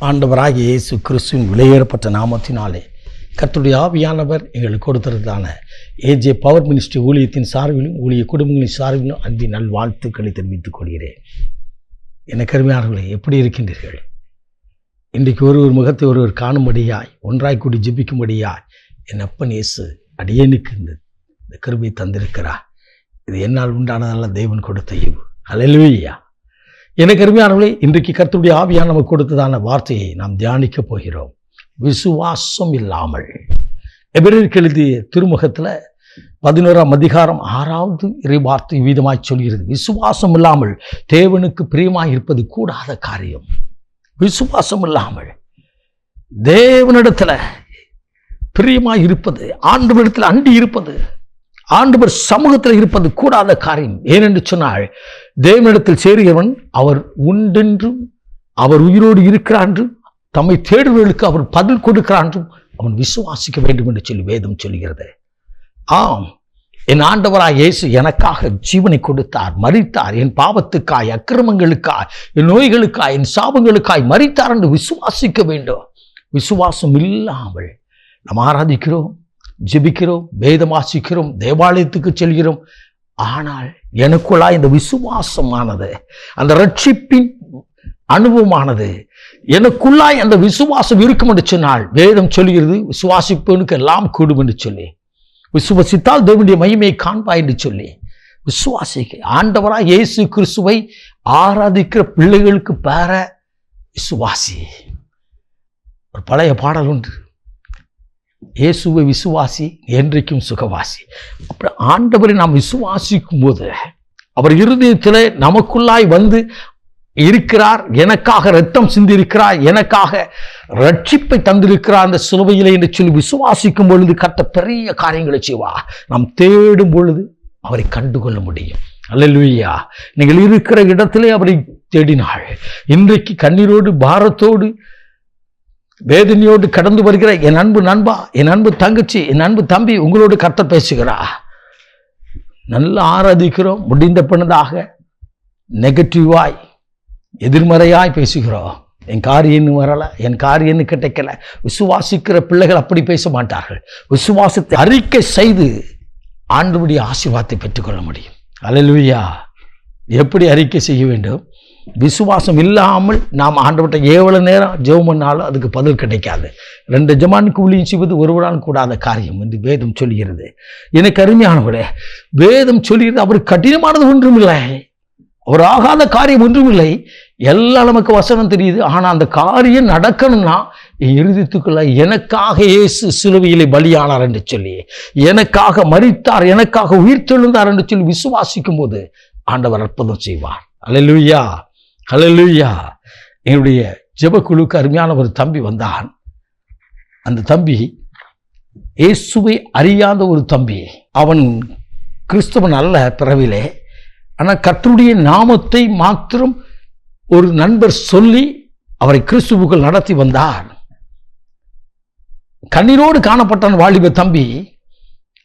ஆண்டவராகிய இயேசு கிறிஸ்துவின் விலையேறப்பட்ட நாமத்தினாலே கர்த்தருடைய ஆவியானவர் எங்களுக்கு கொடுத்திருந்தான ஏஜே பவர் மினிஸ்ட்ரி ஊழியத்தின் சார்பிலும் ஊழிய குடும்பங்களின் சார்பிலும் அன்பின் நல்வாழ்த்துக்களை தெரிவித்துக் கொள்கிறேன். எனக்கு அருமையானவர்களே, எப்படி இருக்கின்றீர்கள்? இன்றைக்கு ஒருவர் முகத்தை ஒருவர் காணும்படியாய் ஒன்றாய் கூடி ஜெபிக்கும்படியாய் என் அப்பன் இயேசு அடியேனுக்கு இந்த கிருபை தந்திருக்கிறார். இது என்னால் உண்டானதல்ல, தேவன் கொடுத்த ஈவு. அல்லேலூயா. எனக்கு அருமையானவர்களே, இன்றைக்கு கர்த்தருடைய ஆவியான நமக்கு கொடுத்ததான வார்த்தையை நாம் தியானிக்க போகிறோம். விசுவாசம் இல்லாமல். எபிரேயருக்கு எழுதிய திருமுகத்தில் 11ஆம் அதிகாரம் 6வது இறைவார்த்தை வீதமாய் சொல்கிறது, விசுவாசம் இல்லாமல் தேவனுக்கு பிரியமாய் இருப்பது கூடாத காரியம். விசுவாசம் இல்லாமல் தேவனிடத்தில் பிரியமாய் இருப்பது, ஆண்டவரிடத்தில் அண்டி இருப்பது, ஆண்டவர் சமூகத்தில் இருப்பது கூடாத காரியம். ஏனென்று சொன்னால், தேவனிடத்தில் சேருகிறவன் அவர் உண்டென்றும் அவர் உயிரோடு இருக்கிறார் என்றும் தம்மை தேடுவர்களுக்கு அவர் பதில் கொடுக்கிறார் என்றும் அவன் விசுவாசிக்க வேண்டும் என்று சொல்லி வேதம் சொல்கிறது. ஆம், என் ஆண்டவராய் இயேசு எனக்காக ஜீவனை கொடுத்தார், மரித்தார், என் பாவத்துக்காய், அக்கிரமங்களுக்காய், என் நோய்களுக்காய், என் சாபங்களுக்காய் மரித்தார் என்று விசுவாசிக்க வேண்டும். விசுவாசம் இல்லாமல் நாம் ஆராதிக்கிறோம், ஜெபிக்கிறோம், வேதம் வாசிக்கிறோம், தேவாலயத்துக்கு செல்கிறோம். ஆனால் எனக்குள்ளாய் இந்த விசுவாசமானது, அந்த ரட்சிப்பின் அனுபவமானது எனக்குள்ளாய் அந்த விசுவாசம் இருக்கும் என்று சொன்னால், வேதம் சொல்கிறது விசுவாசிப்பவனுக்கு எல்லாம் கூடும் என்று சொல்லி, விசுவாசித்தால் தேவனுடைய மகிமையை காண்பாய் என்று சொல்லி விசுவாசிக்க ஆண்டவராய் இயேசு கிறிஸ்துவை ஆராதிக்கிற பிள்ளைகளுக்கு பேர விசுவாசி. ஒரு பழைய பாடல் உண்டு, இயேசுவை விசுவாசி என்றைக்கும் சுகவாசி. அப்படி ஆண்டவரை நாம் விசுவாசிக்கும் போது அவர் இருதயத்தில் நமக்குள்ளாய் வந்து இருக்கிறார், எனக்காக இரத்தம் சிந்திருக்கிறார், எனக்காக ரட்சிப்பை தந்திருக்கிறார் அந்த சிலுவையிலே என்று சொல்லி விசுவாசிக்கும் பொழுது கர்த்தர் பெரிய காரியங்களை செய்வார். நாம் தேடும் பொழுது அவரை கண்டுகொள்ள முடியும். அல்லேலூயா. நீங்கள் இருக்கிற இடத்திலே அவரை தேடினாள். இன்றைக்கு கண்ணீரோடு பாரத்தோடு வேதனையோடு கடந்து வருகிற என் அன்பு நண்பா, என் அன்பு தங்கச்சி, என் அன்பு தம்பி, உங்களோடு கர்த்தர் பேசுகிறா. நல்லா ஆராதிக்கிறோம், முடிந்த பின்னதாக நெகட்டிவாய் எதிர்மறையாய் பேசுகிறோம். என் காரியன்னு வரலை, என் காரியன்னு கிடைக்கல. விசுவாசிக்கிற பிள்ளைகள் அப்படி பேச மாட்டார்கள். விசுவாசத்தை அறிக்கை செய்து ஆண்டவருடைய ஆசீர்வாதத்தை பெற்றுக்கொள்ள முடியும். அல்லேலூயா. எப்படி அறிக்கை செய்ய வேண்டும்? விசுவாசம் இல்லாமல் நாம் ஆண்டவர்கிட்ட எவ்வளவு நேரம் ஜெபம் பண்ணாலும் அதுக்கு பதில் கிடைக்காது. 2 ஜமானுக்கு ஊழியம் செய்வது ஒருவரால் கூடாத காரியம் என்று வேதம் சொல்கிறது. எனக்கு அருமையானவரே, வேதம் சொல்கிறது அவர் கடினமானது ஒன்றுமில்லை, அவர் ஆகாத காரியம் ஒன்றுமில்லை. எல்லாம் நமக்கு வசனம் தெரியுது. ஆனால் அந்த காரியம் நடக்கணும்னா என் இருதயத்துக்குள்ள எனக்காக இயேசு சிலுவையிலே பலியானார் என்று சொல்லி, எனக்காக மரித்தார், எனக்காக உயிர் தெழுந்தார் என்று சொல்லி விசுவாசிக்கும் போது ஆண்டவர் அற்புதம் செய்வார். அல்லேலூயா, அல்லேலூயா. என்னுடைய ஜெபக்குழுக்கு அருமையான ஒரு தம்பி வந்தான். அந்த தம்பி இயேசுவை அறியாத ஒரு தம்பி. அவன் கிறிஸ்தவன் அல்ல பிறவிலே. ஆனால் கர்த்தருடைய நாமத்தை மாத்திரம் ஒரு நண்பர் சொல்லி அவரை கிறிஸ்துவுக்குள் நடத்தி வந்தார். கண்ணீரோடு காணப்பட்டான் வாலிப தம்பி.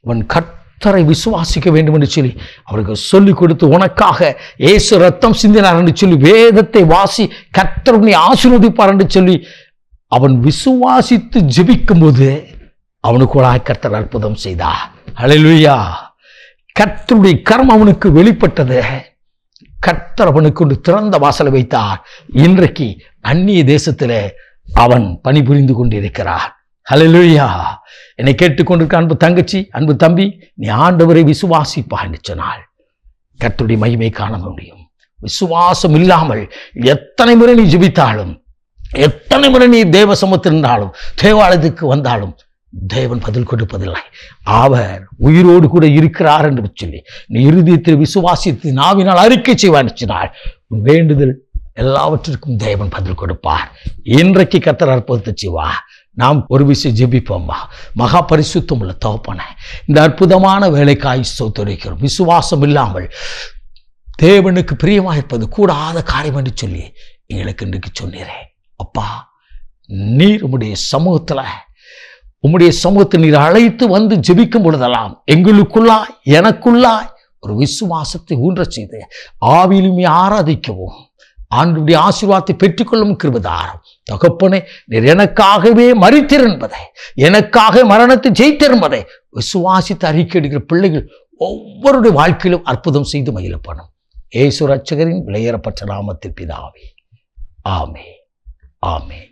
அவன் கர்த்தரை விசுவாசிக்க வேண்டும் என்று சொல்லி அவருக்கு சொல்லிக் கொடுத்து, உனக்காக இயேசு ரத்தம் சிந்தினார் என்று சொல்லி வேதத்தை வாசி, கர்த்தரை ஆசீர்வதிப்பார் என்று சொல்லி அவன் விசுவாசித்து ஜெபிக்கும் போது அவனுக்கு கர்த்தர் அற்புதம் செய்தார். அல்லேலூயா. கர்த்தருடைய கரம் அவனுக்கு வெளிப்பட்டது. கர்த்தர் அவனுக்கு ஒரு திறந்த வாசலை வைத்தார். இன்றைக்கு அந்நிய தேசத்தில் அவன் பணிபுரிந்து கொண்டிருக்கிறார். அல்லேலூயா. என்னை கேட்டுக்கொண்டிருக்க அன்பு தங்கச்சி, அன்பு தம்பி, நீ ஆண்டவரை விசுவாசிப்பா என்று சொன்னால் கர்த்தருடைய மகிமை காண முடியும். விசுவாசம் இல்லாமல் எத்தனை முறை நீ ஜெபித்தாலும், எத்தனை முறை நீ தேவ சமூகத்தில் இருந்தாலும், தேவாலயத்துக்கு வந்தாலும் தேவன் பதில் கொடுப்பதில்லை. அவர் உயிரோடு கூட இருக்கிறார் என்று சொல்லி நீ இருதயத்தில் விசுவாசித்து நாவினால் அறிக்கை செய்வார், உன் வேண்டுதல் எல்லாவற்றிற்கும் தேவன் பதில் கொடுப்பார். இன்றைக்கு கர்த்தர் அற்புதத்தை செய்வார். நாம் ஒரு விஷயம் ஜெபிப்போம்மா. மகா பரிசுத்தம் உள்ள தகப்பனே, இந்த அற்புதமான வேலைக்காய் ஸ்தோத்திரிக்கிறோம். விசுவாசம் இல்லாமல் தேவனுக்கு பிரியமாக இருப்பது கூடாத காரியம் என்று சொல்லி எங்களுக்கு இன்றைக்கு சொன்னீரே அப்பா. நீர் உம்முடைய சமூகத்தை நீர் அழைத்து வந்து ஜெபிக்கும் பொழுதெல்லாம் எங்களுக்குள்ளாய், எனக்குள்ளாய் ஒரு விசுவாசத்தை ஊன்ற செய்து ஆவியிலுமே ஆராதிக்கவும் ஆண்டவருடைய ஆசீர்வாதத்தை பெற்றுக்கொள்ளும் கிருபை தாரும். தகப்பனே, நீர் எனக்காகவே மரித்தீர் என்பதை, எனக்காக மரணத்தை ஜெயித்தீர் என்பதை விசுவாசித்து அறிக்கையிடுகிற பிள்ளைகள் ஒவ்வொருடைய வாழ்க்கையிலும் அற்புதம் செய்து மகிழப்படும். இயேசு ரட்சகரின் விலையேறப்பட்ட நாமத்தில் பிதாவே, ஆமென். ஆமென்.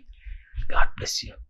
God bless you.